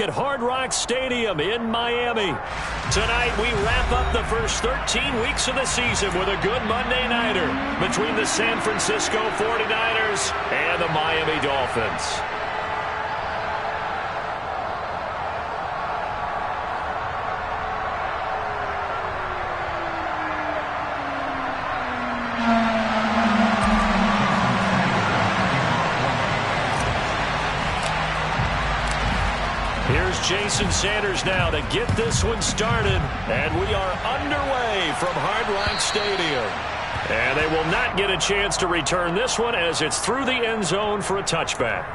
At Hard Rock Stadium in Miami. Tonight, we wrap up the first 13 weeks of the season with a good Monday nighter between the San Francisco 49ers and the Miami Dolphins. Jason Sanders now to get this one started, and we are underway from Hard Rock Stadium. And they will not get a chance to return this one as it's through the end zone for a touchback.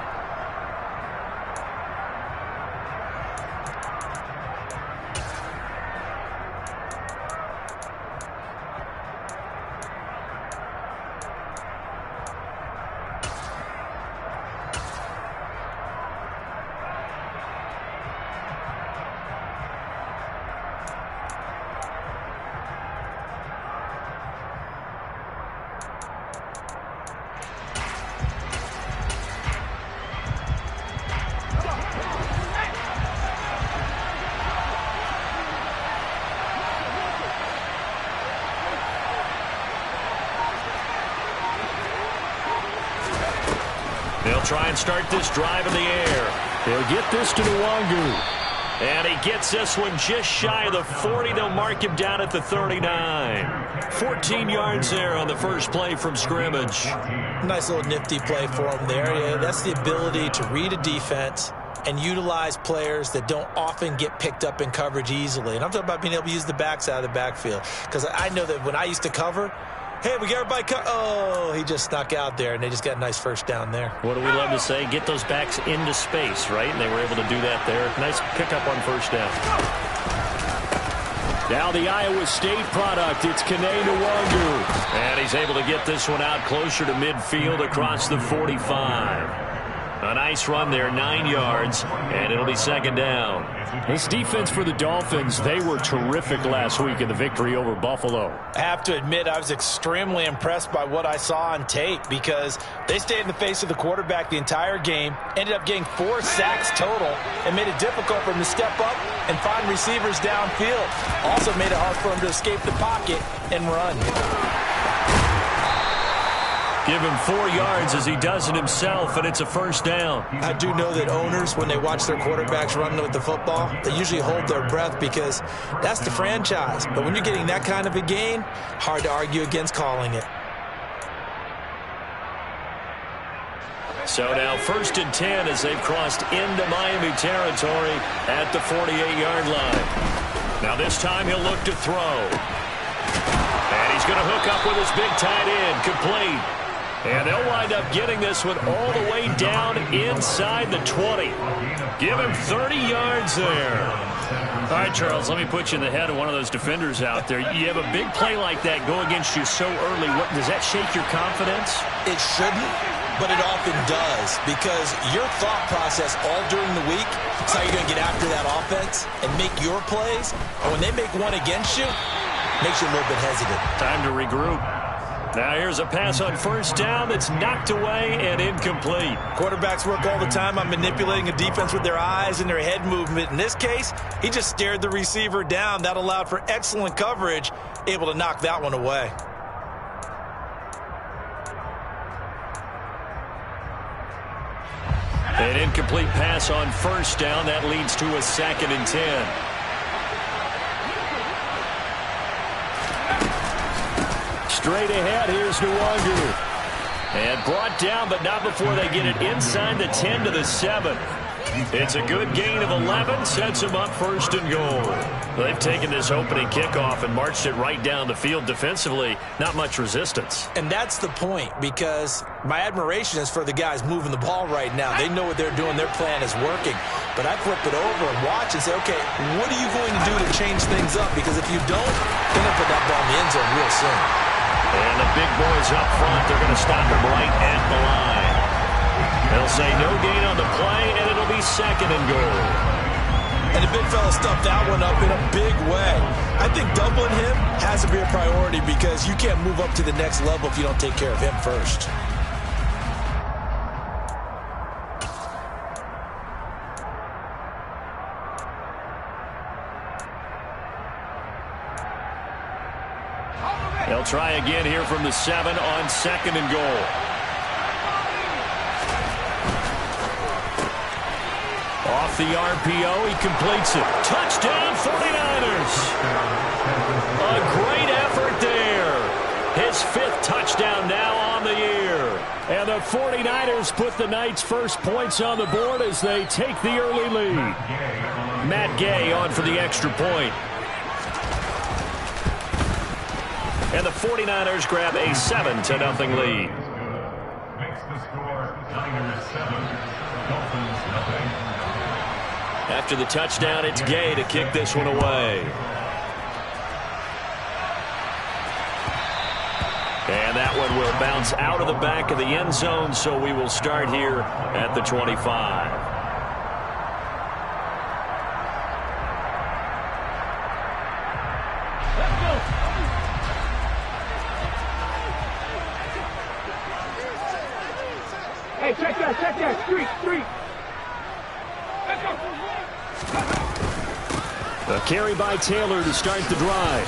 They'll try and start this drive in the air. They'll get this to Nwangu. And he gets this one just shy of the 40. They'll mark him down at the 39. 14 yards there on the first play from scrimmage. Nice little nifty play for him there. Yeah, that's the ability to read a defense and utilize players that don't often get picked up in coverage easily. And I'm talking about being able to use the backs out of the backfield. Because I know that when I used to cover, hey, we got everybody cut. Oh, he just snuck out there, and they just got a nice first down there. What do we love to say? Get those backs into space, right? And they were able to do that there. Nice pickup on first down. Now the Iowa State product, it's Kene Nwangu. And he's able to get this one out closer to midfield across the 45. A nice run there, 9 yards, and it'll be second down. This defense for the Dolphins, they were terrific last week in the victory over Buffalo. I have to admit, I was extremely impressed by what I saw on tape because they stayed in the face of the quarterback the entire game, ended up getting 4 sacks total, and made it difficult for him to step up and find receivers downfield. Also made it hard for him to escape the pocket and run. Give him 4 yards as he does it himself, and it's a first down. I do know that owners, when they watch their quarterbacks run with the football, they usually hold their breath because that's the franchise. But when you're getting that kind of a gain, hard to argue against calling it. So now 1st and 10 as they've crossed into Miami territory at the 48-yard line. Now this time he'll look to throw. And he's going to hook up with his big tight end, complete. And they'll wind up getting this one all the way down inside the 20. Give him 30 yards there. All right, Charles, let me put you in the head of one of those defenders out there. You have a big play like that go against you so early. Does that shake your confidence? It shouldn't, but it often does because your thought process all during the week is how you're going to get after that offense and make your plays. And when they make one against you, it makes you a little bit hesitant. Time to regroup. Now here's a pass on first down that's knocked away and incomplete. Quarterbacks work all the time on manipulating a defense with their eyes and their head movement. In this case, he just stared the receiver down. That allowed for excellent coverage, able to knock that one away. An incomplete pass on first down. That leads to a 2nd and 10. Straight ahead, here's Nwangu. And brought down, but not before they get it inside the 10 to the 7. It's a good gain of 11, sets them up 1st and goal. They've taken this opening kickoff and marched it right down the field defensively. Not much resistance. And that's the point, because my admiration is for the guys moving the ball right now. They know what they're doing. Their plan is working. But I flip it over and watch and say, okay, what are you going to do to change things up? Because if you don't, they're going to put that ball in the end zone real soon. And the big boys up front, they're going to stop him right at the line. They'll say no gain on the play, and it'll be 2nd and goal. And the big fella stuffed that one up in a big way. I think doubling him has to be a priority because you can't move up to the next level if you don't take care of him first. They'll try again here from the 7 on 2nd and goal. Off the RPO, he completes it. Touchdown, 49ers. A great effort there. His 5th touchdown now on the year. And the 49ers put the Knights' first points on the board as they take the early lead. Matt Gay on for the extra point. And the 49ers grab a 7-0 lead. Makes the score Niners 7, Dolphins 0. After the touchdown, it's Gay to kick this one away. And that one will bounce out of the back of the end zone, so we will start here at the 25. Hey, check that, street. A carry by Taylor to start the drive.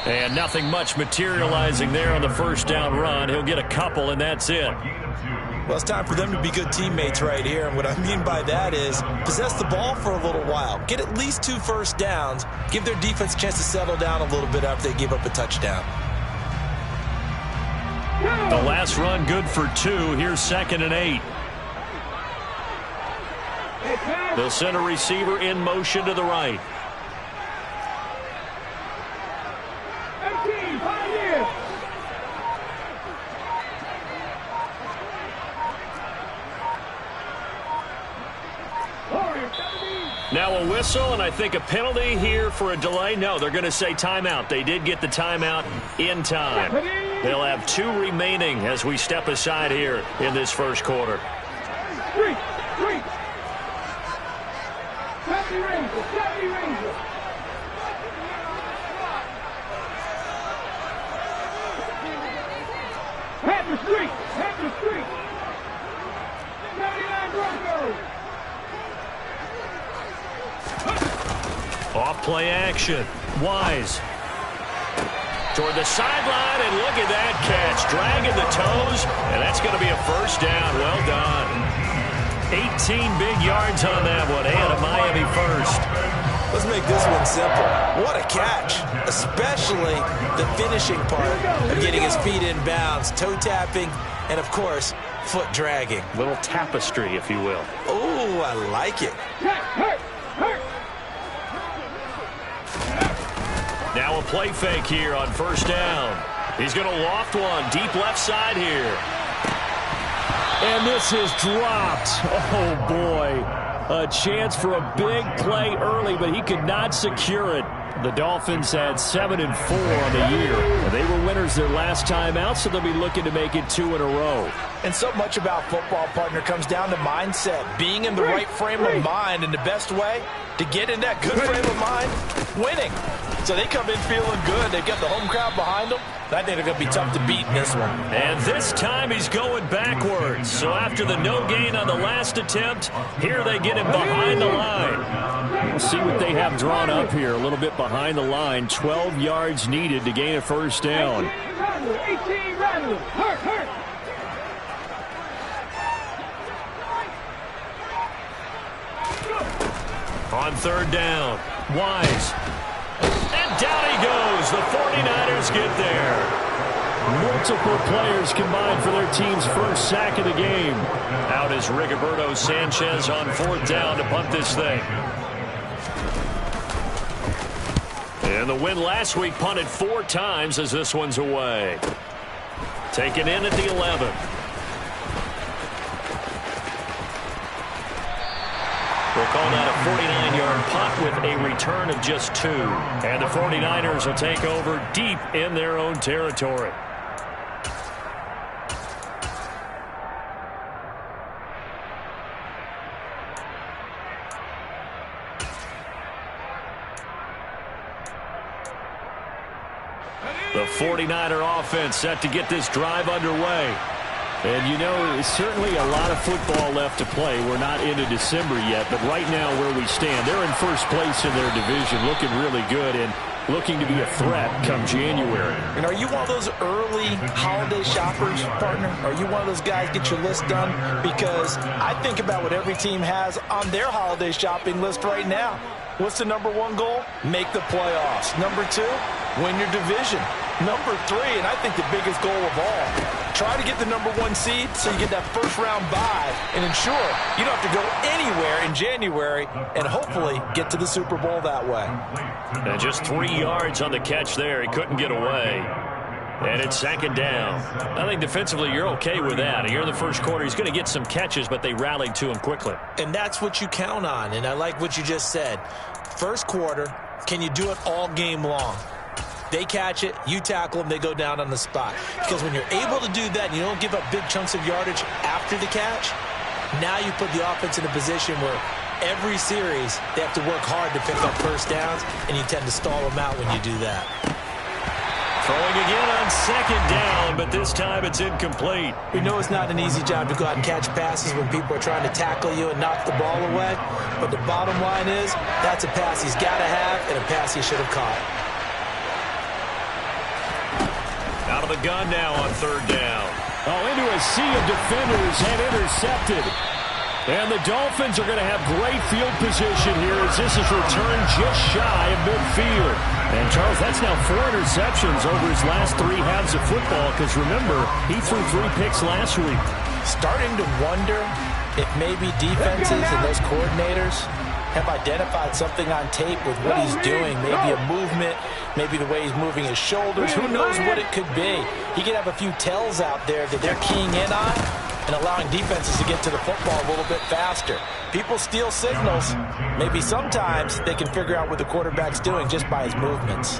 And nothing much materializing there on the first down run. He'll get a couple, and that's it. Well, it's time for them to be good teammates right here. And what I mean by that is possess the ball for a little while. Get at least 2 first downs. Give their defense a chance to settle down a little bit after they give up a touchdown. The last run good for 2. Here's 2nd and 8. They'll send a receiver in motion to the right. Now a whistle, and I think a penalty here for a delay. No, they're going to say timeout. They did get the timeout in time. They'll have 2 remaining as we step aside here in this first quarter. Street. Hampton Street. 79 Broncos. Off play action. Wise. Toward the sideline, and look at that catch. Dragging the toes, and that's going to be a first down. Well done. 18 big yards on that one, and a Miami first. Let's make this one simple. What a catch, especially the finishing part of getting his feet in bounds, toe tapping, and, of course, foot dragging. Little tapestry, if you will. Oh, I like it. Hurt. Now a play fake here on first down. He's going to loft one deep left side here. And this is dropped. Oh, boy. A chance for a big play early, but he could not secure it. The Dolphins had 7-4 on the year. They were winners their last time out, so they'll be looking to make it 2 in a row. And so much about football, partner, comes down to mindset. Being in the right frame of mind, and the best way to get in that good frame of mind, winning. So they come in feeling good. They've got the home crowd behind them. I think they're going to be tough to beat in this one. And this time he's going backwards. So after the no gain on the last attempt, here they get him behind the line. We'll see what they have drawn up here. A little bit behind the line. 12 yards needed to gain a first down. 18 Rattler. Hurt. On third down, Wise. And down he goes. The 49ers get there. Multiple players combined for their team's first sack of the game. Out is Rigoberto Sanchez on 4th down to punt this thing. And the win last week punted 4 times as this one's away. Taken in at the 11. We'll call that a 49-yard punt with a return of just 2. And the 49ers will take over deep in their own territory. The 49er offense set to get this drive underway. And, you know, it's certainly a lot of football left to play. We're not into December yet, but right now where we stand, they're in first place in their division, looking really good. And looking to be a threat come January. And are you one of those early holiday shoppers, partner? Are you one of those guys get your list done? Because I think about what every team has on their holiday shopping list right now. What's the number one goal? Make the playoffs. Number two, win your division. Number three, and I think the biggest goal of all, try to get the number one seed so you get that first round bye and ensure you don't have to go anywhere in January and hopefully get to the Super Bowl that way. And just 3 yards on the catch there. He couldn't get away. And it's second down. I think defensively you're okay with that. Here in the first quarter, he's going to get some catches, but they rallied to him quickly. And that's what you count on, and I like what you just said. First quarter, can you do it all game long? They catch it, you tackle them, they go down on the spot. Because when you're able to do that and you don't give up big chunks of yardage after the catch, now you put the offense in a position where every series they have to work hard to pick up first downs, and you tend to stall them out when you do that. Throwing again on second down, but this time it's incomplete. We know it's not an easy job to go out and catch passes when people are trying to tackle you and knock the ball away. But the bottom line is, that's a pass he's got to have and a pass he should have caught. Out of the gun now on third down. Oh, into a sea of defenders and intercepted. And the Dolphins are going to have great field position here as this is returned just shy of midfield. And, Charles, that's now 4 interceptions over his last 3 halves of football because, remember, he threw 3 picks last week. Starting to wonder if maybe defenses and those coordinators have identified something on tape with what he's doing. Maybe a movement, maybe the way he's moving his shoulders. Who knows what it could be? He could have a few tells out there that they're keying in on and allowing defenses to get to the football a little bit faster. People steal signals. Maybe sometimes they can figure out what the quarterback's doing just by his movements.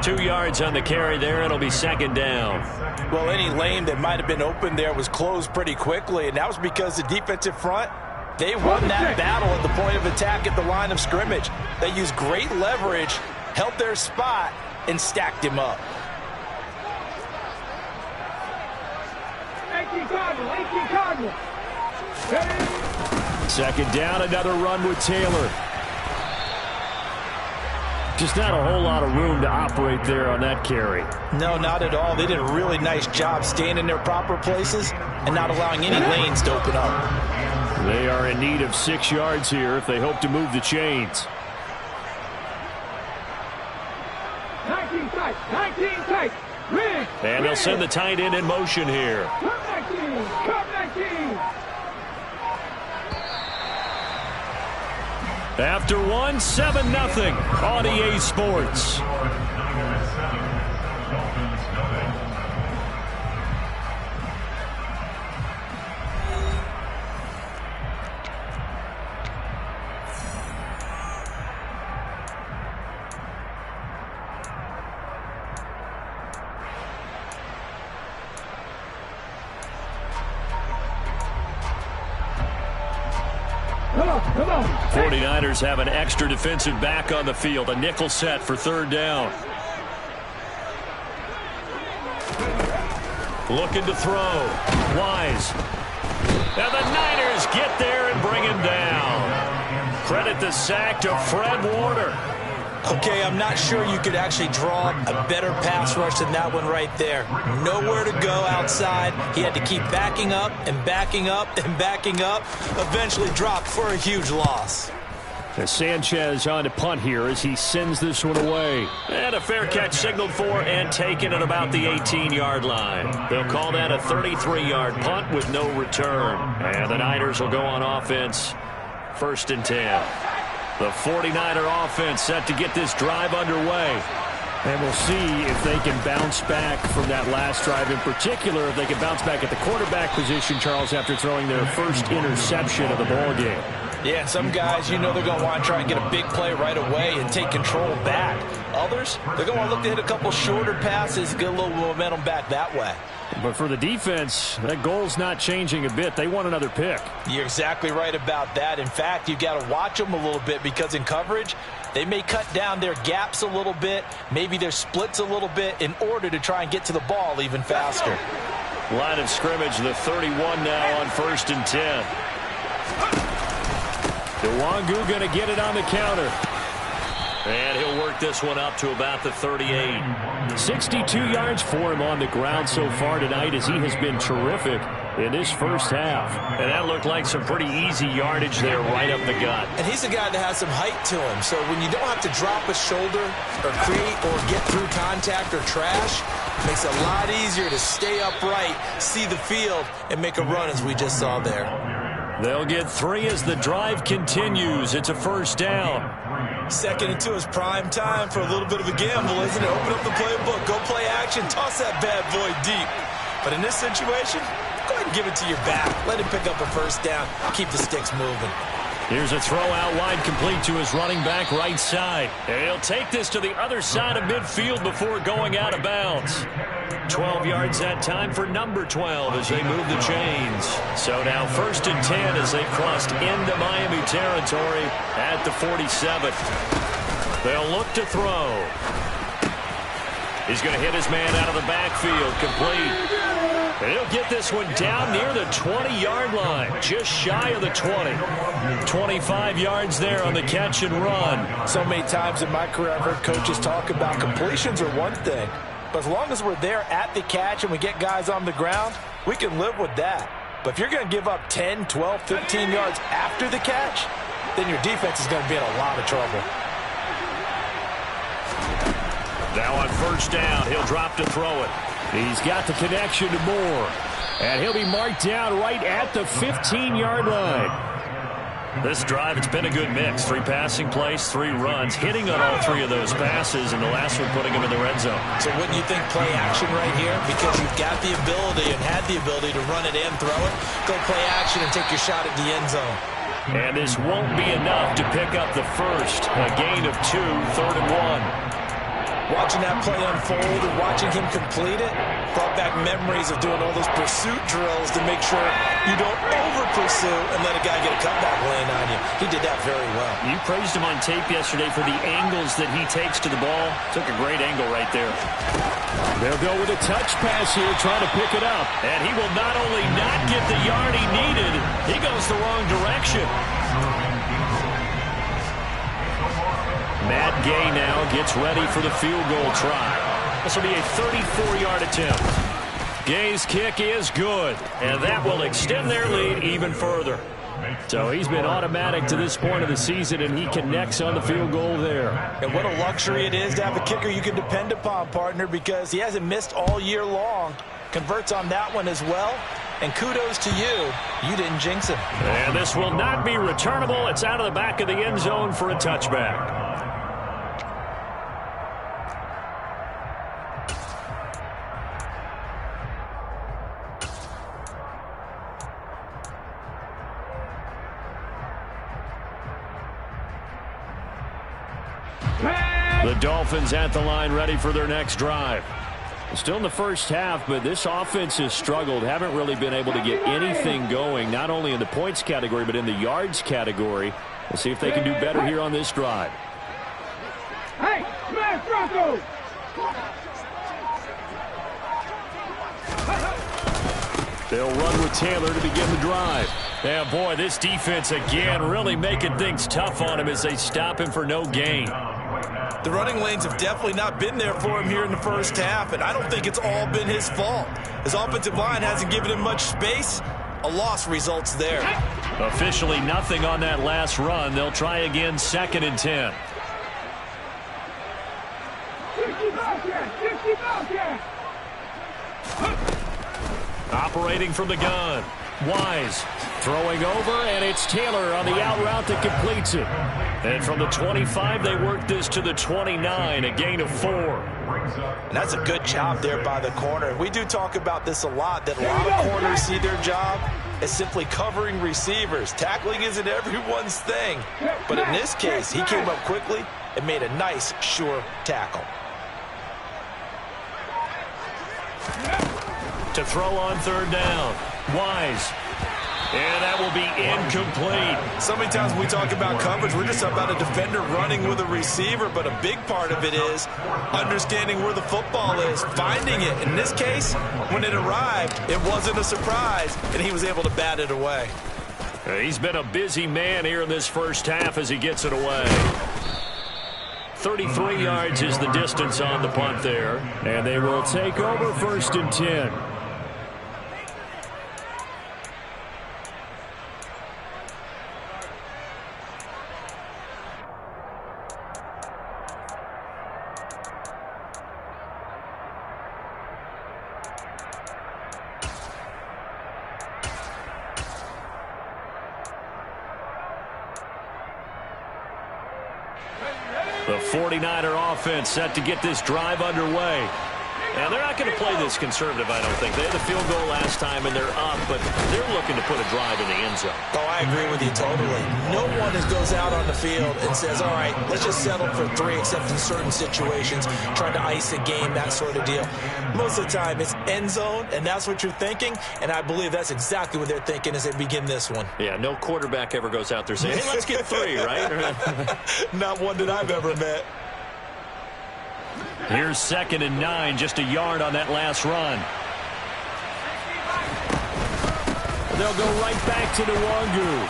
2 yards on the carry there. It'll be second down. Well, any lane that might have been open there was closed pretty quickly, and that was because the defensive front, they won that battle at the point of attack at the line of scrimmage. They used great leverage, held their spot, and stacked him up. 18 Cardinal. Second down, another run with Taylor. Just not a whole lot of room to operate there on that carry. No, not at all. They did a really nice job staying in their proper places and not allowing any lanes to open up. They are in need of 6 yards here if they hope to move the chains. 19 tight. Riggs. And they'll send the tight end in motion here. Come 19. After one, 7-0 on EA Sports. Come on. 49ers have an extra defensive back on the field. A nickel set for third down. Looking to throw. Wise. Now the Niners get there and bring him down. Credit the sack to Fred Warner. Okay, I'm not sure you could actually draw a better pass rush than that one right there. Nowhere to go outside. He had to keep backing up and backing up and backing up. Eventually dropped for a huge loss. As Sanchez on to punt here as he sends this one away. And a fair catch signaled for and taken at about the 18-yard line. They'll call that a 33-yard punt with no return. And the Niners will go on offense. 1st and 10. The 49er offense set to get this drive underway. And we'll see if they can bounce back from that last drive in particular, if they can bounce back at the quarterback position, Charles, after throwing their first interception of the ballgame. Yeah, some guys, you know they're going to want to try and get a big play right away and take control back. Others, they're going to want to look to hit a couple shorter passes, get a little momentum back that way. But for the defense, that goal's not changing a bit. They want another pick. You're exactly right about that. In fact, you've got to watch them a little bit because in coverage, they may cut down their gaps a little bit, maybe their splits a little bit in order to try and get to the ball even faster. Line of scrimmage, the 31 now on 1st and 10. Nwangu going to get it on the counter. And he'll work this one up to about the 38. 62 yards for him on the ground so far tonight as he has been terrific in this first half. And that looked like some pretty easy yardage there right up the gut. And he's a guy that has some height to him. So when you don't have to drop a shoulder or create or get through contact or trash, it makes it a lot easier to stay upright, see the field, and make a run as we just saw there. They'll get 3 as the drive continues. It's a first down. 2nd and 2 is prime time for a little bit of a gamble, isn't it? Open up the playbook, go play action, toss that bad boy deep. But in this situation, go ahead and give it to your back. Let him pick up a first down. Keep the sticks moving. Here's a throw out wide, complete to his running back right side. And he'll take this to the other side of midfield before going out of bounds. 12 yards that time for number 12 as they move the chains. So now 1st and 10 as they've crossed into Miami territory at the 47. They'll look to throw. He's going to hit his man out of the backfield, complete. And he'll get this one down near the 20-yard line, just shy of the 20. 25 yards there on the catch and run. So many times in my career I've heard coaches talk about completions are one thing, but as long as we're there at the catch and we get guys on the ground, we can live with that. But if you're going to give up 10, 12, 15 yards after the catch, then your defense is going to be in a lot of trouble. Now on 1st down, he'll drop to throw it. He's got the connection to Moore. And he'll be marked down right at the 15-yard line. This drive, it's been a good mix. 3 passing plays, 3 runs, hitting on all 3 of those passes, and the last one putting him in the red zone. So wouldn't you think play action right here? Because you've got the ability and had the ability to run it and throw it. Go play action and take your shot at the end zone. And this won't be enough to pick up the first. A gain of 2, 3rd and 1. Watching that play unfold and watching him complete it brought back memories of doing all those pursuit drills to make sure you don't over-pursue and let a guy get a cutback laying on you. He did that very well. You praised him on tape yesterday for the angles that he takes to the ball. Took a great angle right there. They'll go with a touch pass here, trying to pick it up. And he will not only not get the yard he needed, he goes the wrong direction. Matt Gay now gets ready for the field goal try. This will be a 34-yard attempt. Gay's kick is good, and that will extend their lead even further. So he's been automatic to this point of the season, and he connects on the field goal there. And what a luxury it is to have a kicker you can depend upon, partner, because he hasn't missed all year long. Converts on that one as well. And kudos to you. You didn't jinx him. And this will not be returnable. It's out of the back of the end zone for a touchback. The Dolphins at the line, ready for their next drive. Still in the first half, but this offense has struggled. Haven't really been able to get anything going, not only in the points category, but in the yards category. We'll see if they can do better here on this drive. Hey, smash Bronco! They'll run with Taylor to begin the drive. Yeah, boy, this defense again really making things tough on him as they stop him for no gain. The running lanes have definitely not been there for him here in the first half, and I don't think it's all been his fault. His offensive line hasn't given him much space. A loss results there. Officially nothing on that last run. They'll try again, 2nd and 10. 60 Bobcat! Operating from the gun. Wise throwing over, and it's Taylor on the out route that completes it. And from the 25, they work this to the 29, a gain of 4. And that's a good job there by the corner. We do talk about this a lot, that a lot of corners see their job as simply covering receivers. Tackling isn't everyone's thing. But in this case, he came up quickly and made a nice, sure tackle. To throw on 3rd down. Wise. And that will be incomplete. So many times when we talk about coverage, we're just about a defender running with a receiver, but a big part of it is understanding where the football is, finding it. In this case, when it arrived, it wasn't a surprise, and he was able to bat it away. He's been a busy man here in this first half as he gets it away. 33 yards is the distance on the punt there. And they will take over 1st and 10. The 49er offense set to get this drive underway. And they're not going to play this conservative, I don't think. They had the field goal last time, and they're up, but they're looking to put a drive in the end zone. Oh, I agree with you totally. No one goes out on the field and says, all right, let's just settle for 3, except in certain situations, trying to ice a game, that sort of deal. Most of the time, it's end zone, and that's what you're thinking, and I believe that's exactly what they're thinking as they begin this one. Yeah, no quarterback ever goes out there saying, hey, let's get 3, right? Not one that I've ever met. Here's 2nd and 9, just a yard on that last run. They'll go right back to Nwangu.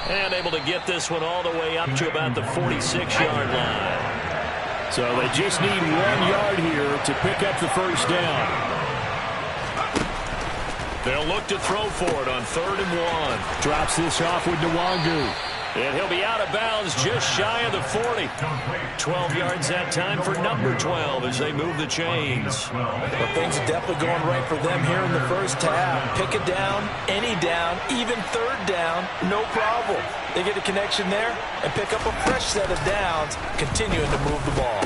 And able to get this one all the way up to about the 46-yard line. So they just need 1 yard here to pick up the 1st down. They'll look to throw for it on 3rd and 1. Drops this off with Nwangu. And he'll be out of bounds just shy of the 40. 12 yards that time for number 12 as they move the chains. Well, things are definitely going right for them here in the first half. Pick a down, any down, even 3rd down, no problem. They get a connection there and pick up a fresh set of downs, continuing to move the ball.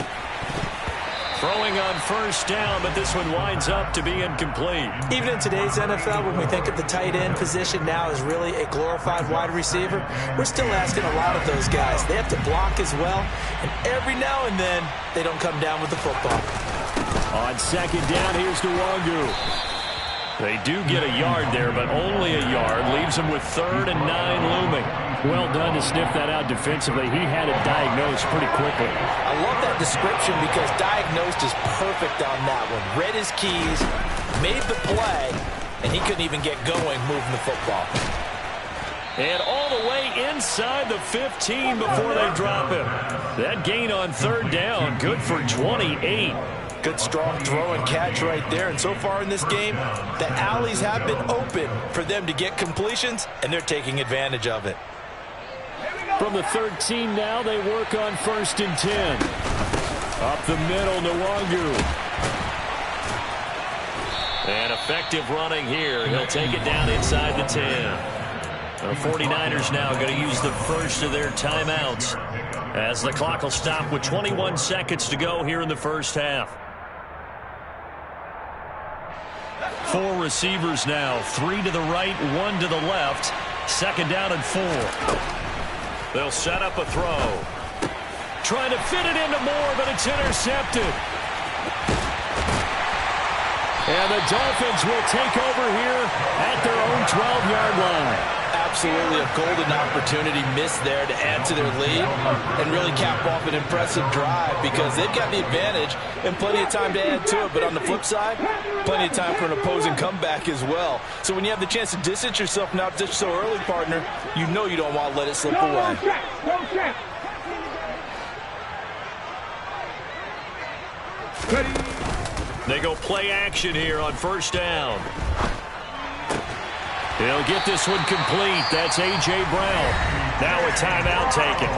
Throwing on 1st down, but this one winds up to be incomplete. Even in today's NFL, when we think of the tight end position now as really a glorified wide receiver, we're still asking a lot of those guys. They have to block as well, and every now and then, they don't come down with the football. On 2nd down, here's Nwangu. They do get a yard there, but only a yard. Leaves them with 3rd and 9 looming. Well done to sniff that out defensively. He had it diagnosed pretty quickly. I love that description because diagnosed is perfect on that one. Read his keys, made the play, and he couldn't even get going moving the football. And all the way inside the 15 before they drop him. That gain on 3rd down, good for 28. Good strong throw and catch right there. And so far in this game, the alleys have been open for them to get completions, and they're taking advantage of it. From the 13 now, they work on 1st and 10. Up the middle, Nwangu. And effective running here. He'll take it down inside the 10. The 49ers now going to use the first of their timeouts as the clock will stop with 21 seconds to go here in the first half. 4 receivers now, 3 to the right, 1 to the left. 2nd down and 4. They'll set up a throw. Trying to fit it into Moore, but it's intercepted. And the Dolphins will take over here at their own 12-yard line. Absolutely a golden opportunity missed there to add to their lead and really cap off an impressive drive because they've got the advantage and plenty of time to add to it. But on the flip side, plenty of time for an opposing comeback as well. So when you have the chance to distance yourself now just so early, partner, you know you don't want to let it slip away. They go play action here on 1st down. He'll get this one complete. That's A.J. Brown. Now a timeout taken.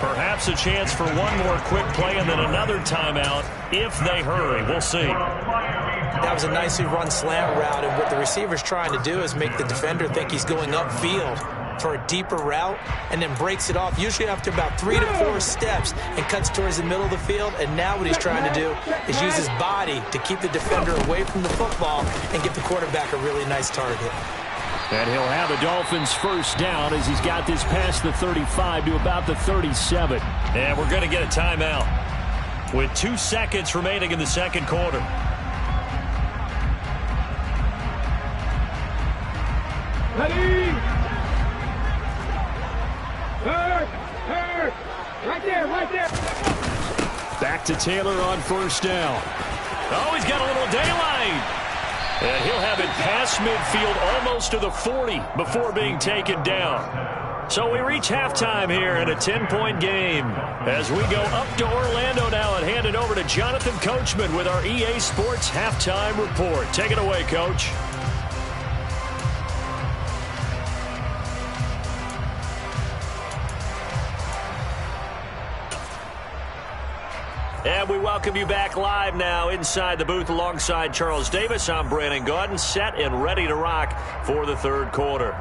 Perhaps a chance for one more quick play and then another timeout if they hurry. We'll see. That was a nicely run slant route, and what the receiver's trying to do is make the defender think he's going upfield for a deeper route and then breaks it off, usually after about 3 to 4 steps, and cuts towards the middle of the field. And now what he's trying to do is use his body to keep the defender away from the football and give the quarterback a really nice target. And he'll have the Dolphins 1st down as he's got this past the 35 to about the 37. And we're going to get a timeout with 2 seconds remaining in the 2nd quarter. Ready? Hurt! Right there, right there! Back to Taylor on 1st down. Oh, he's got a little daylight. And he'll have it past midfield almost to the 40 before being taken down. So we reach halftime here in a 10-point game as we go up to Orlando now and hand it over to Jonathan Coachman with our EA Sports Halftime Report. Take it away, Coach. And we welcome you back live now inside the booth alongside Charles Davis. I'm Brandon Gaudin, set and ready to rock for the third quarter.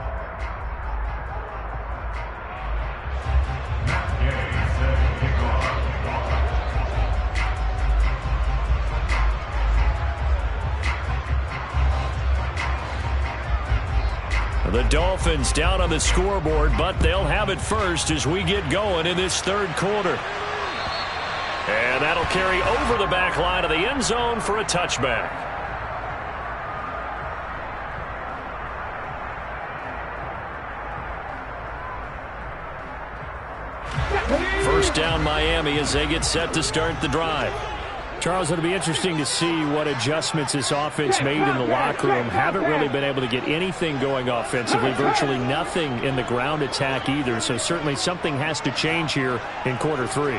The Dolphins down on the scoreboard, but they'll have it first as we get going in this third quarter. And that'll carry over the back line of the end zone for a touchback. First down Miami as they get set to start the drive. Charles, it'll be interesting to see what adjustments this offense made in the locker room. Haven't really been able to get anything going offensively, virtually nothing in the ground attack either. So certainly something has to change here in quarter three.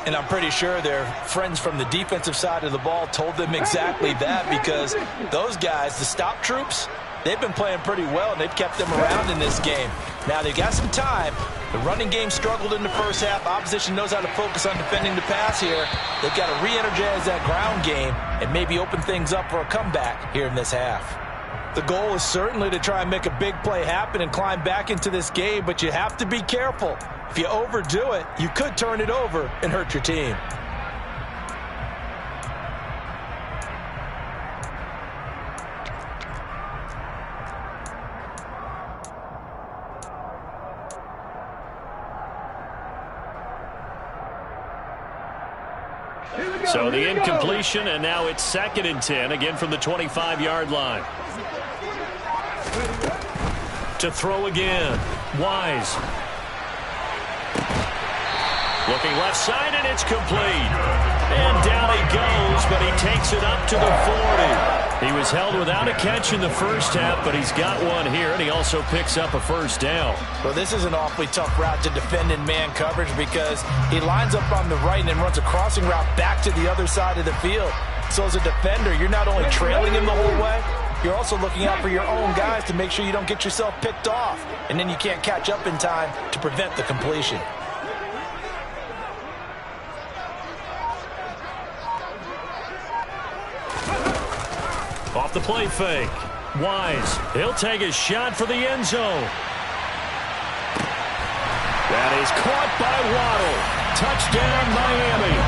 And I'm pretty sure their friends from the defensive side of the ball told them exactly that, because those guys, the stop troops, they've been playing pretty well, and they've kept them around in this game. Now they've got some time. The running game struggled in the first half. Opposition knows how to focus on defending the pass here. They've got to re-energize that ground game and maybe open things up for a comeback here in this half. The goal is certainly to try and make a big play happen and climb back into this game, but you have to be careful. If you overdo it, you could turn it over and hurt your team. So the incompletion, and now it's 2nd and 10, again from the 25-yard line. To throw again, Wise. Looking left side, and it's complete. And down he goes, but he takes it up to the 40. He was held without a catch in the first half, but he's got one here, and he also picks up a first down. Well, this is an awfully tough route to defend in man coverage, because he lines up on the right and then runs a crossing route back to the other side of the field. So as a defender, you're not only trailing him the whole way, you're also looking out for your own guys to make sure you don't get yourself picked off, and then you can't catch up in time to prevent the completion. Off the play fake. Wise. He'll take a shot for the end zone. That is caught by Waddle. Touchdown, Miami.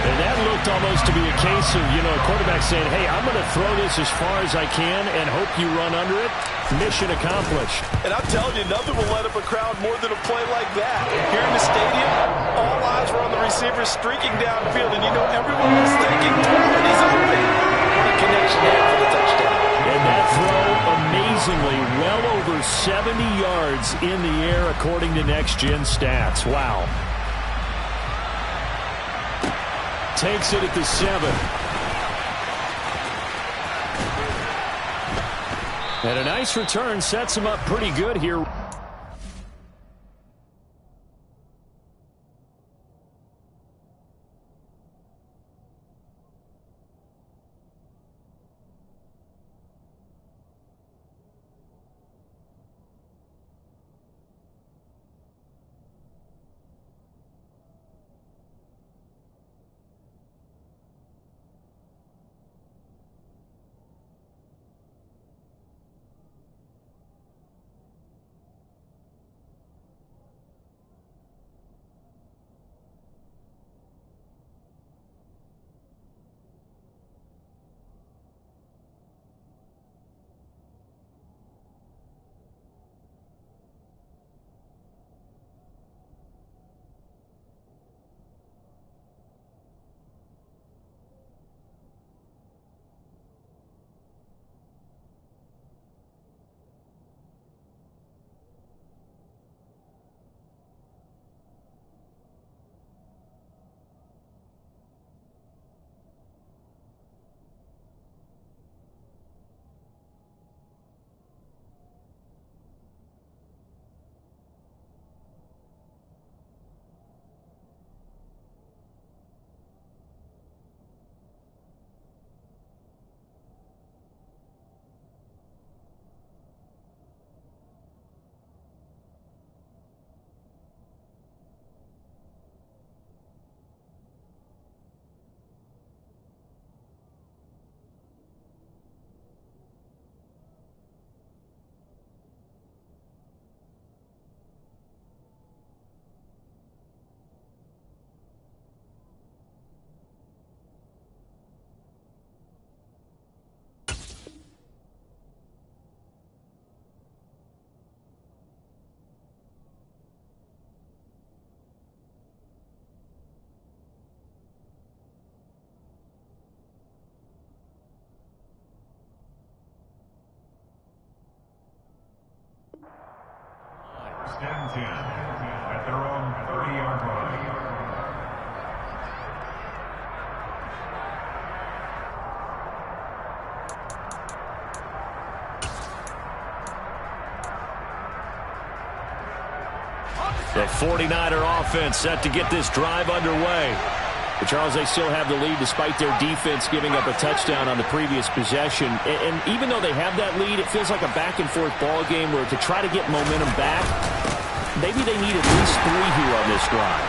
And that looked almost to be a case of, a quarterback saying, hey, I'm going to throw this as far as I can and hope you run under it. Mission accomplished. And I'm telling you, nothing will let up a crowd more than a play like that. Here in the stadium, all eyes were on the receiver streaking downfield, and everyone was thinking, he's open. What a connection there for the touchdown. And that throw, amazingly, well over 70 yards in the air, according to Next Gen Stats. Wow. Takes it at the 7. And a nice return sets him up pretty good here. and 10 at their own 30-yard line. The 49er offense set to get this drive underway. But Charles, they still have the lead despite their defense giving up a touchdown on the previous possession. And even though they have that lead, it feels like a back-and-forth ball game where to try to get momentum back, maybe they need at least 3 here on this drive.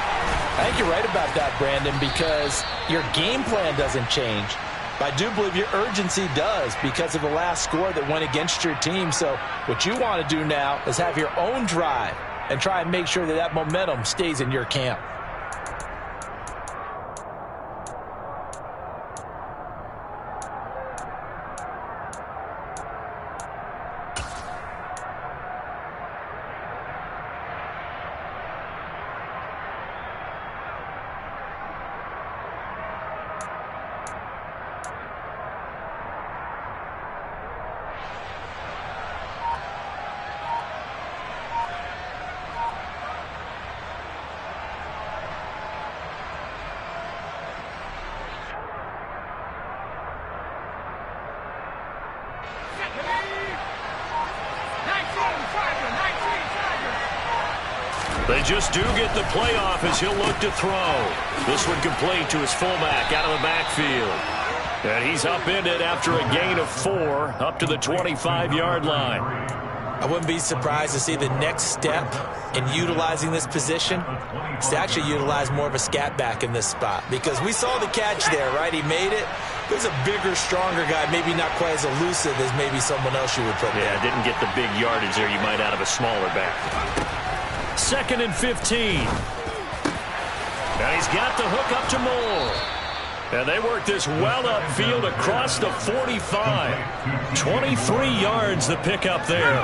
I think you're right about that, Brandon, because your game plan doesn't change. But I do believe your urgency does because of the last score that went against your team. So what you want to do now is have your own drive and try and make sure that that momentum stays in your camp. They just do get the playoff as he'll look to throw. This one complete to his fullback out of the backfield. And he's upended after a gain of 4 up to the 25-yard line. I wouldn't be surprised to see the next step in utilizing this position is to actually utilize more of a scat back in this spot, because we saw the catch there, right? He made it. There's a bigger, stronger guy, maybe not quite as elusive as maybe someone else you would put there. Yeah, didn't get the big yardage there you might out of a smaller back. 2nd and 15. Now he's got the hook up to Moore. And they work this well upfield across the 45. 23 yards the pickup there.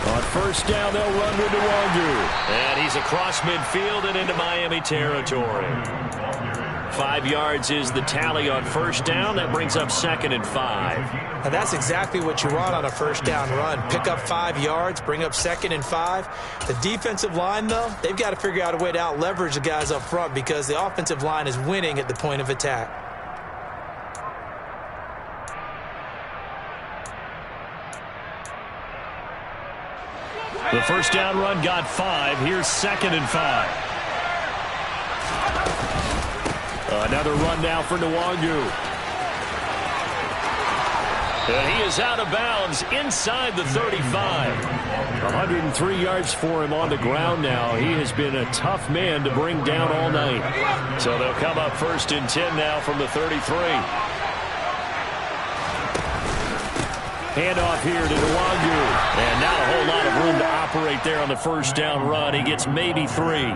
On first down, they'll run with Nwangu. And he's across midfield and into Miami territory. 5 yards is the tally on first down. That brings up 2nd and 5. Now that's exactly what you want on a first down run. Pick up 5 yards, bring up 2nd and 5. The defensive line, though, they've got to figure out a way to out-leverage the guys up front because the offensive line is winning at the point of attack. The first down run got 5. Here's 2nd and 5. Another run now for Nwangu. And he is out of bounds inside the 35. 103 yards for him on the ground now. He has been a tough man to bring down all night. So they'll come up 1st and 10 now from the 33. Handoff here to Nwangu. And not a whole lot of room to operate there on the first down run. He gets maybe 3.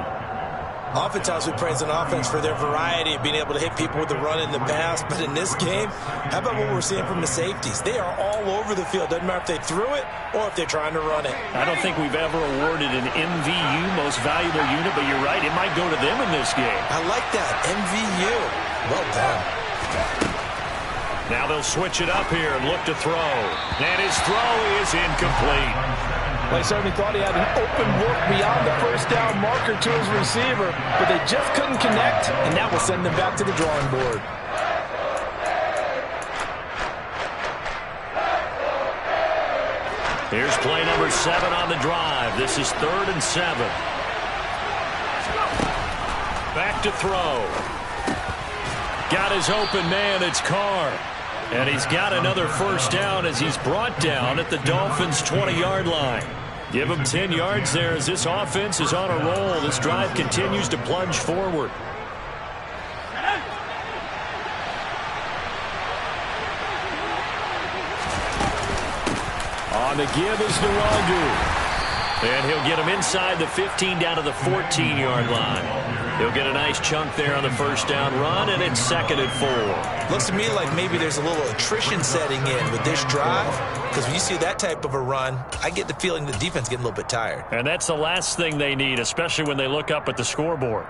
Oftentimes we praise an offense for their variety of being able to hit people with the run in the pass. But in this game, how about what we're seeing from the safeties? They are all over the field. Doesn't matter if they threw it or if they're trying to run it. I don't think we've ever awarded an MVU, most valuable unit, but you're right. It might go to them in this game. I like that. MVU. Well done. Now they'll switch it up here and look to throw. And his throw is incomplete. Well, he certainly thought he had an open look beyond the first down marker to his receiver, but they just couldn't connect, and that will send them back to the drawing board. Here's play number 7 on the drive. This is 3rd and 7. Back to throw. Got his open man. It's Carr. And he's got another first down as he's brought down at the Dolphins' 20-yard line. Give him 10 yards there as this offense is on a roll. This drive continues to plunge forward. On the give is Nwangu. And he'll get him inside the 15 down to the 14-yard line. He'll get a nice chunk there on the first down run, and it's 2nd and 4. Looks to me like maybe there's a little attrition setting in with this drive, because when you see that type of a run, I get the feeling the defense getting a little bit tired. And that's the last thing they need, especially when they look up at the scoreboard.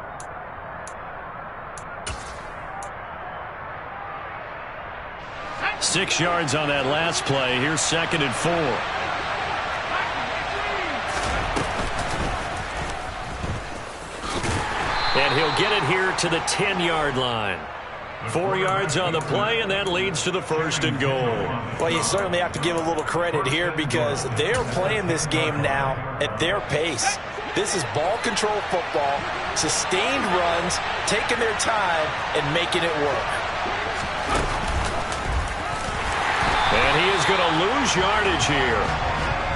6 yards on that last play. Here's 2nd and 4. And he'll get it here to the 10-yard line. 4 yards on the play, and that leads to the 1st and goal. Well, you certainly have to give a little credit here because they're playing this game now at their pace. This is ball control football, sustained runs, taking their time, and making it work. And he is going to lose yardage here.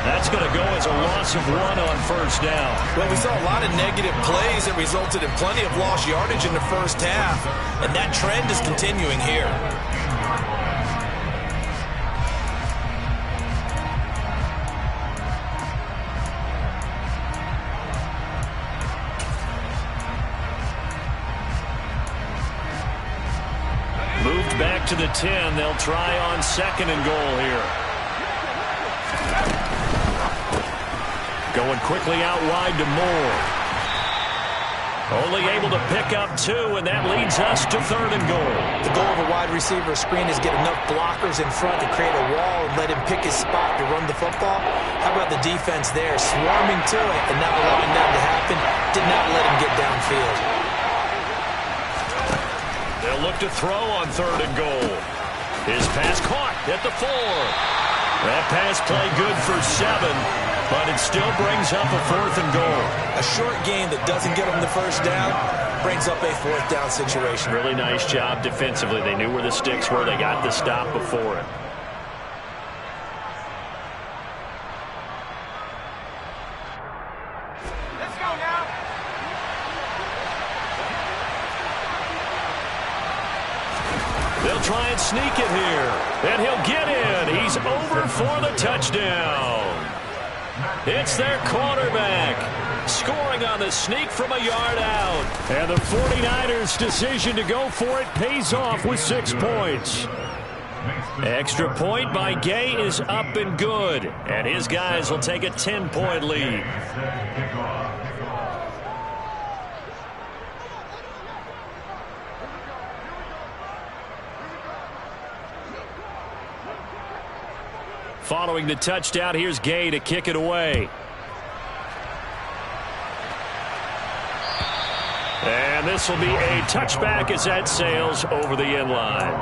That's going to go as a loss of 1 on 1st down. Well, we saw a lot of negative plays that resulted in plenty of lost yardage in the first half, and that trend is continuing here. Moved back to the 10. They'll try on 2nd and goal here. Going quickly out wide to Moore. Only able to pick up 2, and that leads us to 3rd and goal. The goal of a wide receiver screen is get enough blockers in front to create a wall and let him pick his spot to run the football. How about the defense there, swarming to it and not allowing that to happen? Did not let him get downfield. They'll look to throw on 3rd and goal. His pass caught at the 4. That pass play good for 7, but it still brings up a 4th and goal. A short gain that doesn't get them the 1st down brings up a 4th down situation. Really nice job defensively. They knew where the sticks were. They got the stop before it. Let's go now. They'll try and sneak it here. And he'll get in. He's over for the touchdown. It's their quarterback scoring on the sneak from a yard out. And the 49ers' decision to go for it pays off with 6 points. Extra point by Gay is up and good. And his guys will take a 10-point lead. Following the touchdown, here's Gay to kick it away. And this will be a touchback as that sails over the end line.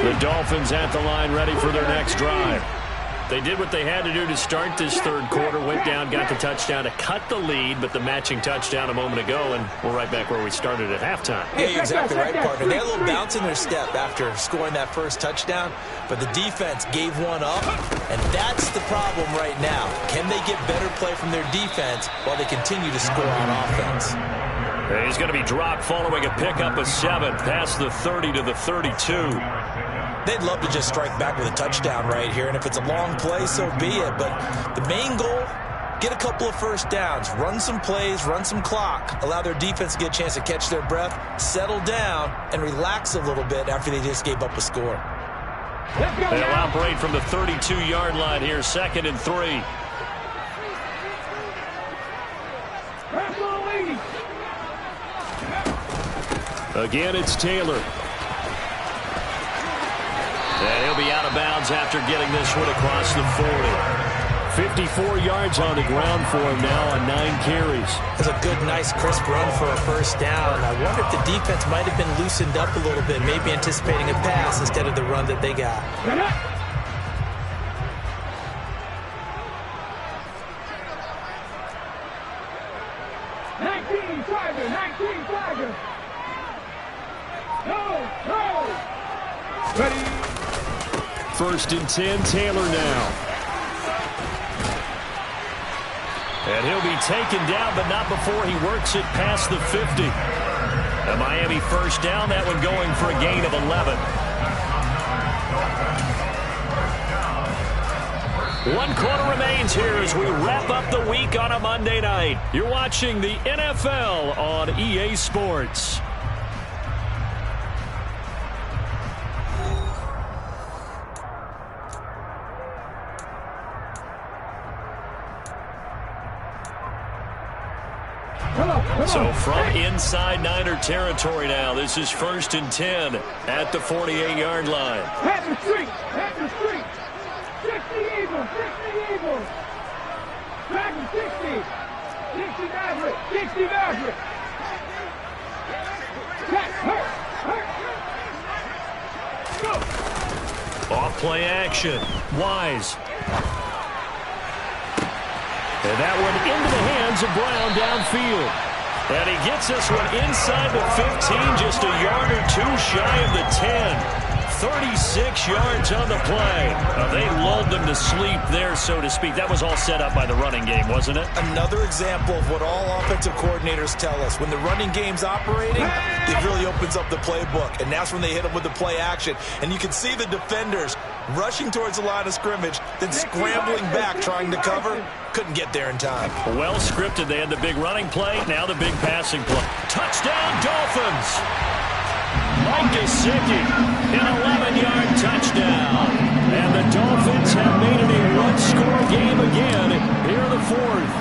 The Dolphins at the line ready for their next drive. They did what they had to do to start this 3rd quarter, went down, got the touchdown to cut the lead, but the matching touchdown a moment ago, and we're right back where we started at halftime. Yeah, you're exactly right, partner. They had a little bounce in their step after scoring that first touchdown, but the defense gave one up, and that's the problem right now. Can they get better play from their defense while they continue to score on offense? He's going to be dropped following a pickup of 7, past the 30 to the 32. They'd love to just strike back with a touchdown right here, and if it's a long play, so be it. But the main goal, get a couple of 1st downs, run some plays, run some clock, allow their defense to get a chance to catch their breath, settle down, and relax a little bit after they just gave up a score. They'll operate from the 32-yard line here, 2nd and 3. Again, it's Taylor. And he'll be out of bounds after getting this one across the 40. 54 yards on the ground for him now on 9 carries. That's a good, nice, crisp run for a 1st down. I wonder if the defense might have been loosened up a little bit, maybe anticipating a pass instead of the run that they got. Ready. 1st and 10, Taylor now. And he'll be taken down, but not before he works it past the 50. A Miami 1st down, that one going for a gain of 11. 1 quarter remains here as we wrap up the week on a Monday night. You're watching the NFL on EA Sports. So from inside Niner territory now, this is 1st and 10 at the 48-yard line. Half the street. 60 Eagles. Back to 60. 60 Maverick. Off play action. Wise. And that one into the hands of Brown downfield. And he gets this one inside the 15, just a yard or two shy of the 10. 36 yards on the play. They lulled them to sleep there, so to speak. That was all set up by the running game, wasn't it? Another example of what all offensive coordinators tell us. When the running game's operating, it really opens up the playbook. And that's when they hit them with the play action. And you can see the defenders rushing towards the line of scrimmage, then scrambling back trying to cover. Couldn't get there in time. Well scripted. They had the big running play, now the big passing play. Touchdown, Dolphins! Mike Gesicki, an 11-yard touchdown. And the Dolphins have made it a one-score game again here in the fourth.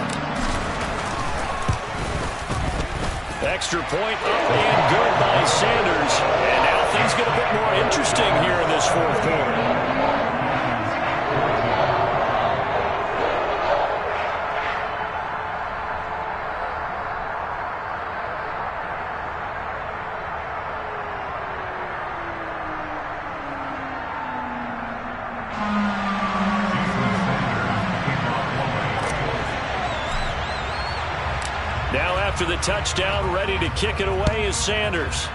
Extra point up and good by Sanders. And now things get a bit more interesting here in this fourth quarter. Now after the touchdown, ready to kick it away is Sanders.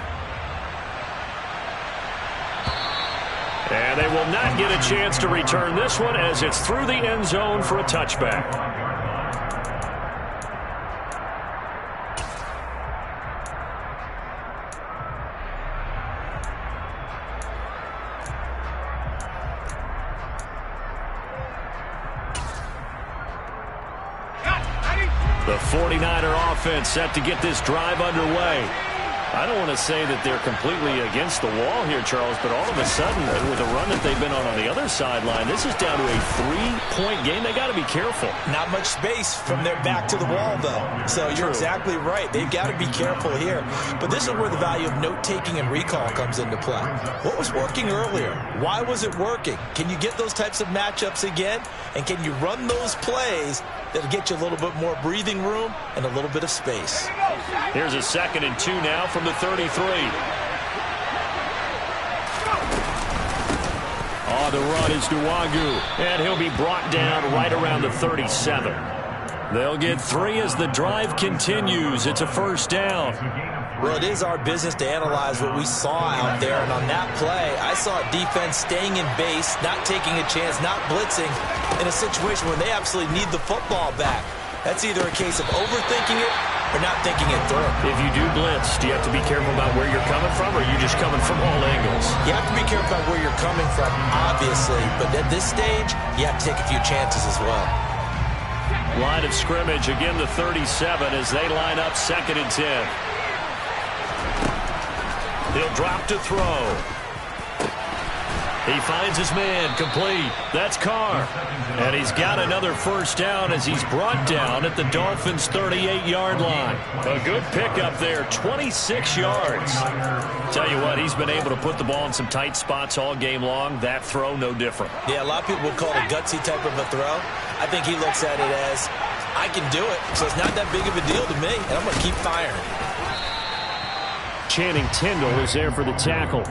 And they will not get a chance to return this one as it's through the end zone for a touchback. The 49er offense set to get this drive underway. I don't want to say that they're completely against the wall here, Charles, but all of a sudden, with the run that they've been on the other sideline, this is down to a 3-point game. They got to be careful. Not much space from their back to the wall, though. So you're exactly right. They've got to be careful here. But this is where the value of note-taking and recall comes into play. What was working earlier? Why was it working? Can you get those types of matchups again? And can you run those plays that'll get you a little bit more breathing room and a little bit of space? Here's a 2nd and 2 now from the 33. Oh, the run is Nwogu, and he'll be brought down right around the 37. They'll get 3 as the drive continues. It's a first down. Well, it is our business to analyze what we saw out there, and on that play, I saw defense staying in base, not taking a chance, not blitzing in a situation where they absolutely need the football back. That's either a case of overthinking it or not thinking it through. If you do blitz, do you have to be careful about where you're coming from, or are you just coming from all angles? You have to be careful about where you're coming from, obviously, but at this stage, you have to take a few chances as well. Line of scrimmage, again the 37 as they line up 2nd and 10. He'll drop to throw. He finds his man, complete. That's Carr. And he's got another first down as he's brought down at the Dolphins' 38-yard line. A good pickup there, 26 yards. Tell you what, he's been able to put the ball in some tight spots all game long. That throw, no different. Yeah, a lot of people would call it a gutsy type of a throw. I think he looks at it as, I can do it, so it's not that big of a deal to me, and I'm going to keep firing. Channing Tindall is there for the tackle.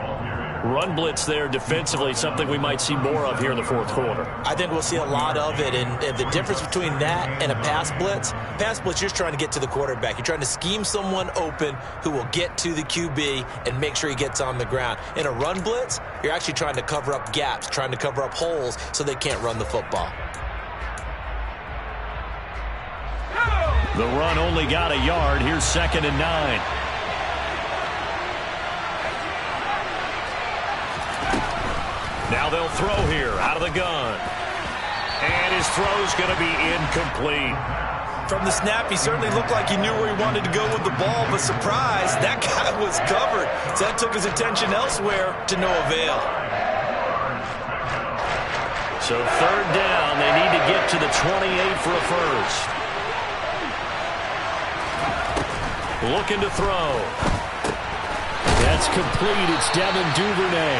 Run blitz there defensively, something we might see more of here in the fourth quarter. I think we'll see a lot of it, and the difference between that and a pass blitz, you're just trying to get to the quarterback. You're trying to scheme someone open who will get to the QB and make sure he gets on the ground. In a run blitz, you're actually trying to cover up gaps, trying to cover up holes so they can't run the football. The run only got a yard. Here's 2nd and 9. Now they'll throw here out of the gun. And his throw's going to be incomplete. From the snap, he certainly looked like he knew where he wanted to go with the ball, but surprise, that guy was covered. So that took his attention elsewhere to no avail. So 3rd down, they need to get to the 28 for a first. looking to throw. That's complete. It's Devin Duvernay.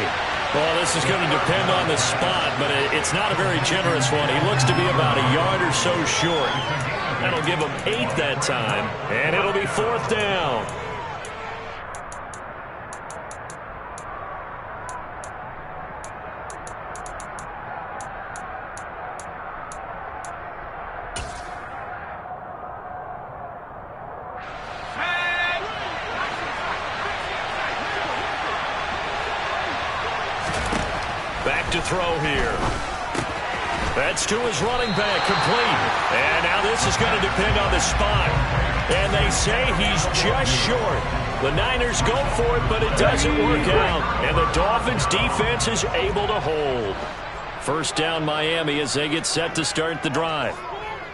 Well, this is going to depend on the spot, but it's not a very generous one. He looks to be about a yard or so short. That'll give him 8 that time, and it'll be 4th down. Back to throw here. That's to his running back, complete. And now this is going to depend on the spot. And they say he's just short. The Niners go for it, but it doesn't work out. And the Dolphins defense is able to hold. 1st down Miami as they get set to start the drive.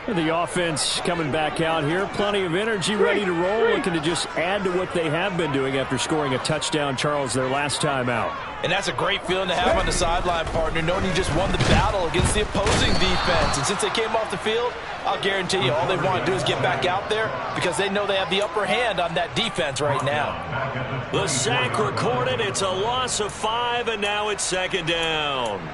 The offense coming back out here. Plenty of energy, ready to roll, looking to just add to what they have been doing after scoring a touchdown, Charles, their last time out. And that's a great feeling to have on the sideline, partner, knowing you just won the battle against the opposing defense. And since they came off the field, I'll guarantee you all they want to do is get back out there because they know they have the upper hand on that defense right now. The sack recorded. It's a loss of 5, and now it's 2nd down.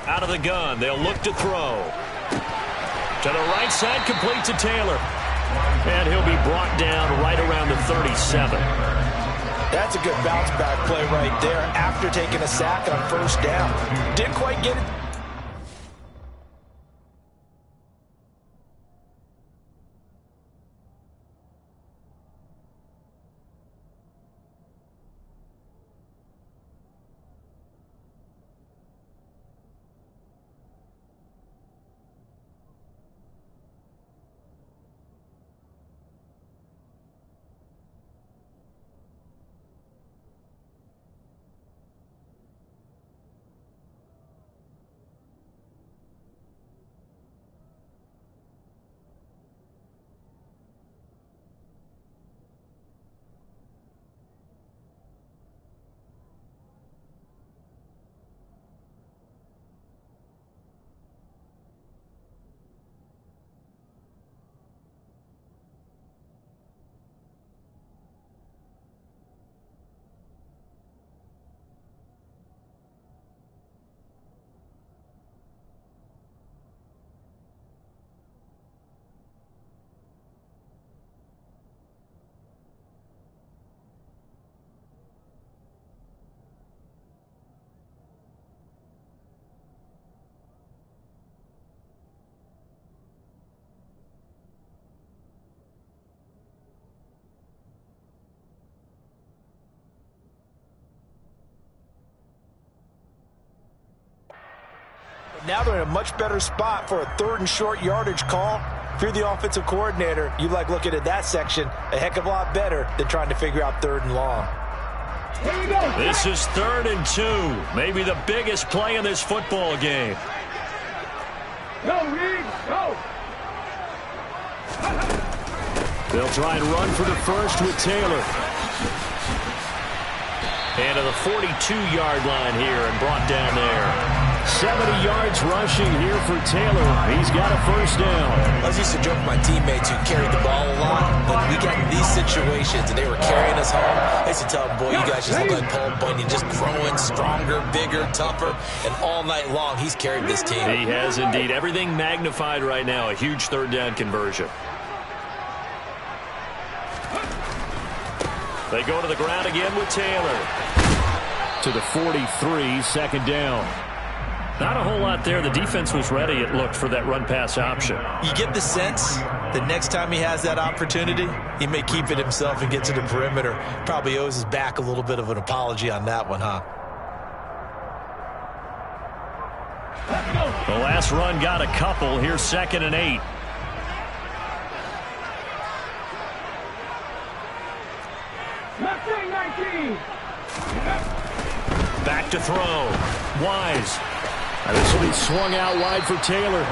Out of the gun, they'll look to throw. To the right side, complete to Taylor. And he'll be brought down right around the 37. That's a good bounce back play right there after taking a sack on 1st down. Didn't quite get it. Now they're in a much better spot for a 3rd and short yardage call. If you're the offensive coordinator, you like looking at that section a heck of a lot better than trying to figure out 3rd and long. Here we go. This is 3rd and 2. Maybe the biggest play in this football game. Go, Reed, go. They'll try and run for the first with Taylor. And to the 42-yard line here and brought down there. 70 yards rushing here for Taylor. He's got a 1st down. I used to joke with my teammates who carried the ball a lot, but we got in these situations and they were carrying us home. I used to tell them, boy, you guys just look like Paul Bunyan, just growing stronger, bigger, tougher, and all night long he's carried this team. He has indeed. Everything magnified right now. A huge 3rd down conversion. They go to the ground again with Taylor. To the 43, 2nd down. Not a whole lot there. The defense was ready, it looked, for that run-pass option. You get the sense that next time he has that opportunity, he may keep it himself and get to the perimeter. Probably owes his back a little bit of an apology on that one, huh? The last run got a couple. Here's 2nd and 8. Mustang 19. Back to throw. Wise. And this will be swung out wide for Taylor.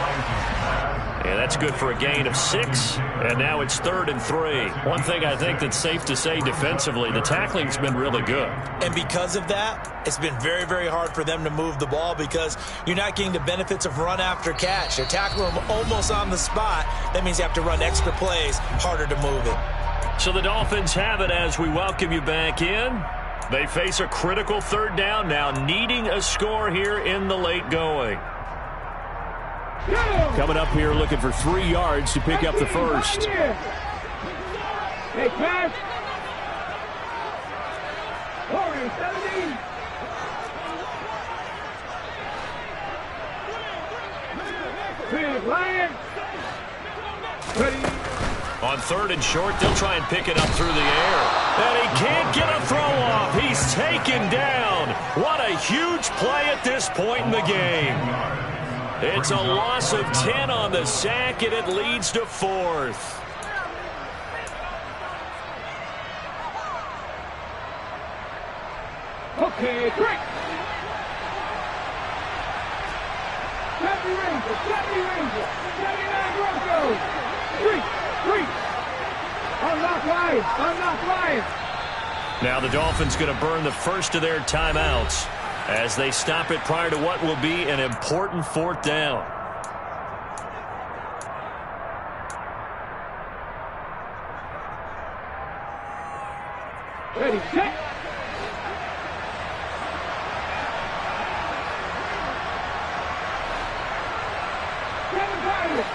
And that's good for a gain of 6. And now it's 3rd and 3. One thing I think that's safe to say defensively, the tackling's been really good. And because of that, it's been very, very hard for them to move the ball because you're not getting the benefits of run after catch. They're tackling them almost on the spot. That means you have to run extra plays, harder to move it. So the Dolphins have it as we welcome you back in. They face a critical 3rd down now, needing a score here in the late going. Coming up here looking for 3 yards to pick up the first. Hey, pass. 17. Lion. On 3rd and short, they'll try and pick it up through the air. And he can't get a throw off. He's taken down. What a huge play at this point in the game. It's a loss of 10 on the sack, and it leads to 4th. Okay, quick. 70 Rangers, 79 Broncos. 3. Unlock Lions. Now the Dolphins going to burn the first of their timeouts as they stop it prior to what will be an important 4th down. Ready, set. Seven Pirates.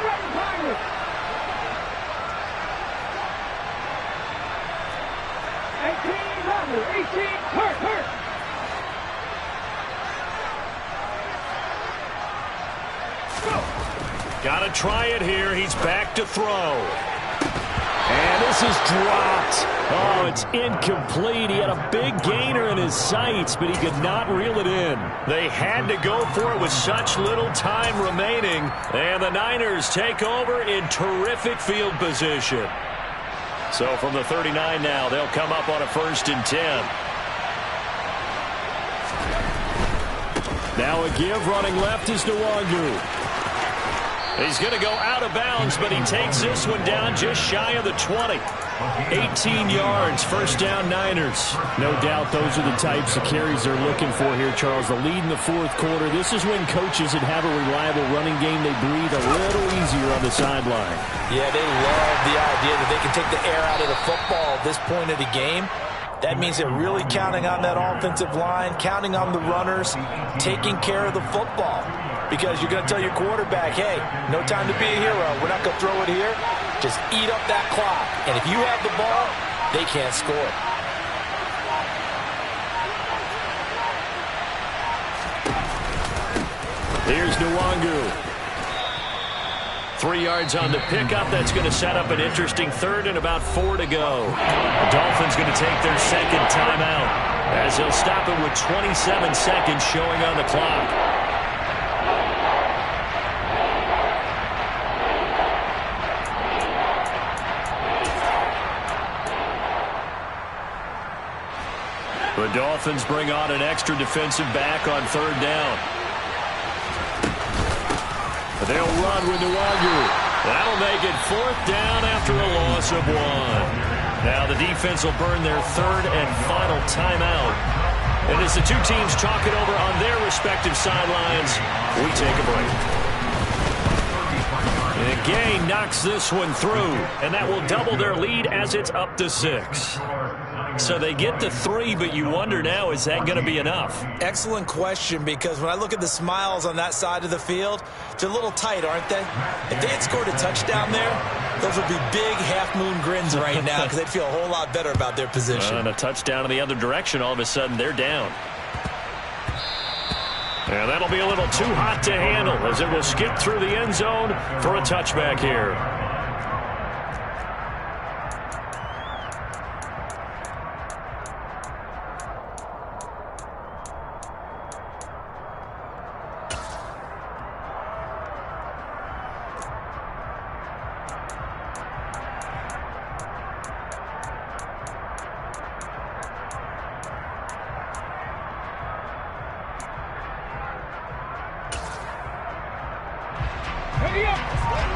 18, hurt. Got to try it here. He's back to throw. And this is dropped. Oh, it's incomplete. He had a big gainer in his sights, but he could not reel it in. They had to go for it with such little time remaining. And the Niners take over in terrific field position. So from the 39 now, they'll come up on a 1st and 10. Now a give running left is Nwangu. He's going to go out of bounds, but he takes this one down just shy of the 20. 18 yards, 1st down Niners. No doubt those are the types of carries they're looking for here, Charles. The lead in the 4th quarter. This is when coaches that have a reliable running game, they breathe a little easier on the sideline. Yeah, they love the idea that they can take the air out of the football at this point of the game. That means they're really counting on that offensive line, counting on the runners, taking care of the football. Because you're going to tell your quarterback, hey, no time to be a hero. We're not going to throw it here. Just eat up that clock. And if you have the ball, they can't score. Here's Nwangu. 3 yards on the pickup. That's going to set up an interesting 3rd and about 4 to go. The Dolphins going to take their 2nd timeout as they'll stop it with 27 seconds showing on the clock. The Dolphins bring on an extra defensive back on 3rd down. They'll run with Nwangu. That'll make it 4th down after a loss of 1. Now the defense will burn their 3rd and final timeout. And as the two teams talk it over on their respective sidelines, we take a break. And Gay knocks this one through, and that will double their lead as it's up to 6. So they get to 3, but you wonder now, is that going to be enough? Excellent question, because when I look at the smiles on that side of the field, they're a little tight, aren't they? If they had scored a touchdown there, those would be big half-moon grins right now because they'd feel a whole lot better about their position. And a touchdown in the other direction, all of a sudden they're down. And that'll be a little too hot to handle as it will skip through the end zone for a touchback here.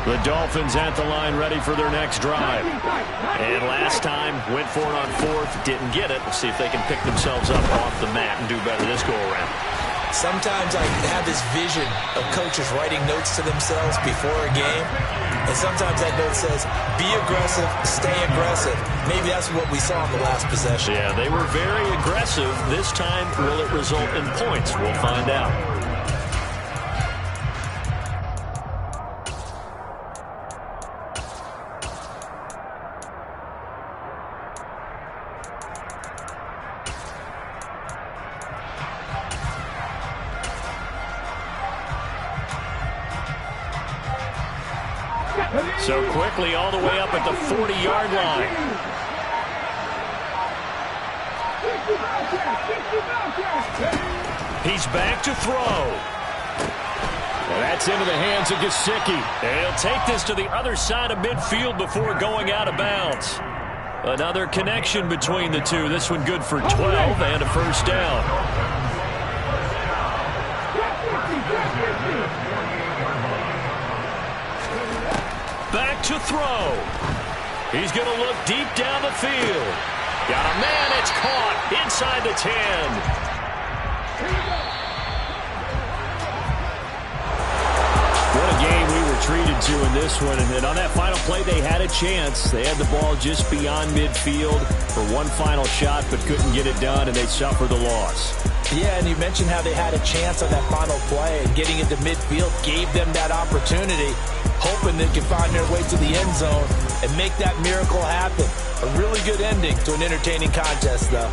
The Dolphins at the line ready for their next drive. And last time, went for it on fourth, didn't get it. Let's see if they can pick themselves up off the mat and do better this go-around. Sometimes I have this vision of coaches writing notes to themselves before a game. And sometimes that note says, be aggressive, stay aggressive. Maybe that's what we saw in the last possession. Yeah, they were very aggressive. This time, will it result in points? We'll find out. So quickly all the way up at the 40-yard line. He's back to throw. Well, that's into the hands of Gesicki. He'll take this to the other side of midfield before going out of bounds. Another connection between the two. This one good for 12 and a first down. Back to throw. He's going to look deep down the field. Got a man. It's caught inside the 10. What a game we were treated to in this one. And on that final play, they had a chance. They had the ball just beyond midfield for one final shot, but couldn't get it done, and they suffered the loss. Yeah, and you mentioned how they had a chance on that final play, and getting into midfield gave them that opportunity, hoping they could find their way to the end zone and make that miracle happen. A really good ending to an entertaining contest, though.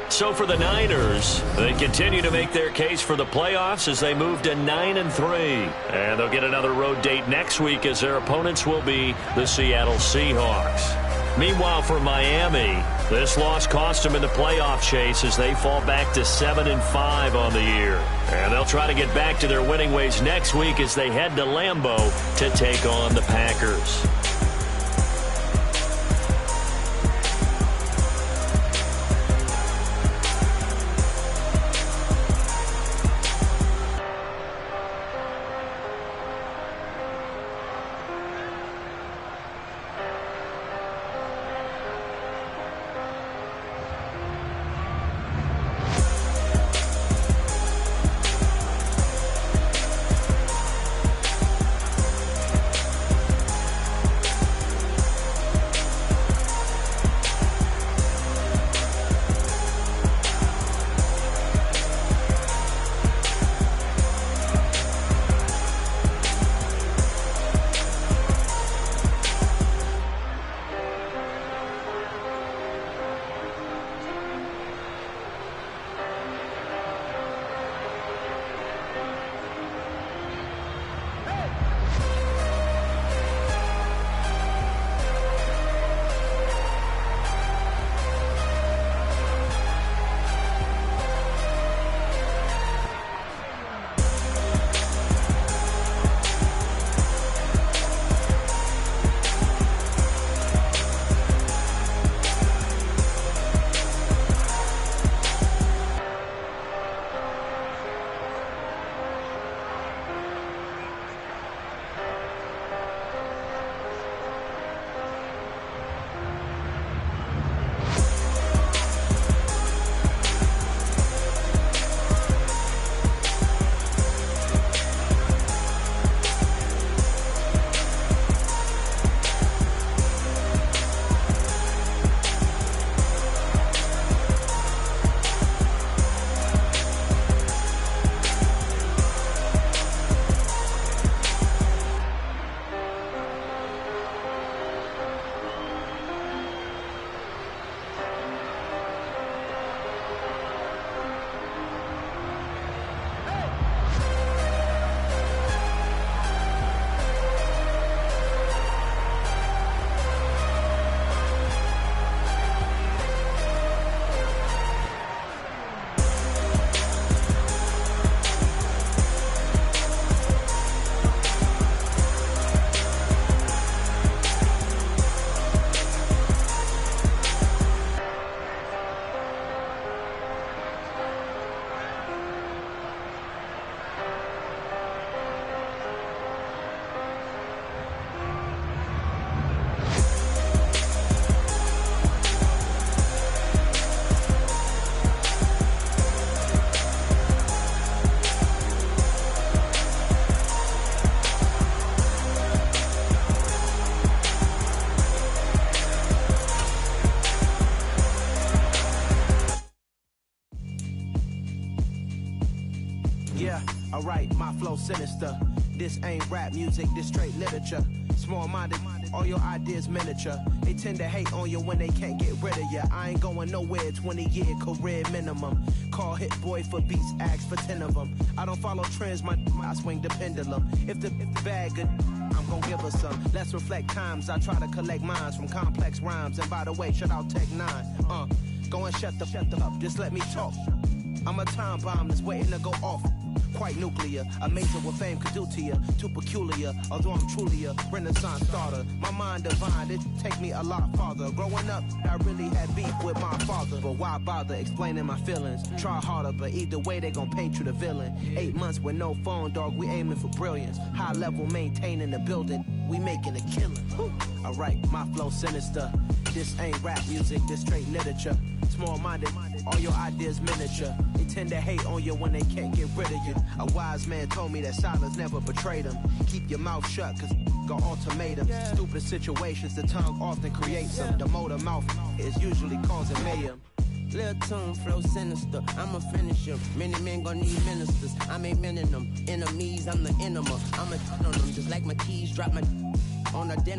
So for the Niners, they continue to make their case for the playoffs as they move to 9-3. And they'll get another road date next week as their opponents will be the Seattle Seahawks. Meanwhile, for Miami, this loss cost them in the playoff chase as they fall back to 7-5 on the year. And they'll try to get back to their winning ways next week as they head to Lambeau to take on the Packers. flow sinister. This ain't rap music, this straight literature. Small-minded, all your ideas miniature. They tend to hate on you when they can't get rid of you. I ain't going nowhere, 20-year career minimum. Call Hit Boy for beats, ask for 10 of them. I don't follow trends, I swing the pendulum. If the bag good, I'm gon' give her some. Let's reflect times, I try to collect minds from complex rhymes. And by the way, shout out Tech 9. Go and shut the up, just let me talk. I'm a time bomb that's waiting to go off. Quite nuclear, amazing what fame could do to you. Too peculiar, although I'm truly a renaissance starter. My mind divine, it take me a lot farther. Growing up, I really had beef with my father. But why bother explaining my feelings? Try harder, but either way they gon' paint you the villain. 8 months with no phone, dog, we aiming for brilliance. High level maintaining the building, we making a killing. Alright, my flow sinister. This ain't rap music, this straight literature. Small-minded, all your ideas miniature. They tend to hate on you when they can't get rid of you. A wise man told me that silence never betrayed him. Keep your mouth shut, cause got ultimatums. Stupid situations, the tongue often creates them. The motor mouth is usually causing mayhem. Lil' tune, flow sinister, I'm a finisher. Many men gon' need ministers, I'm a men in them. Enemies, I'm the enema. I'm a on them, just like my keys, drop my on a dinner.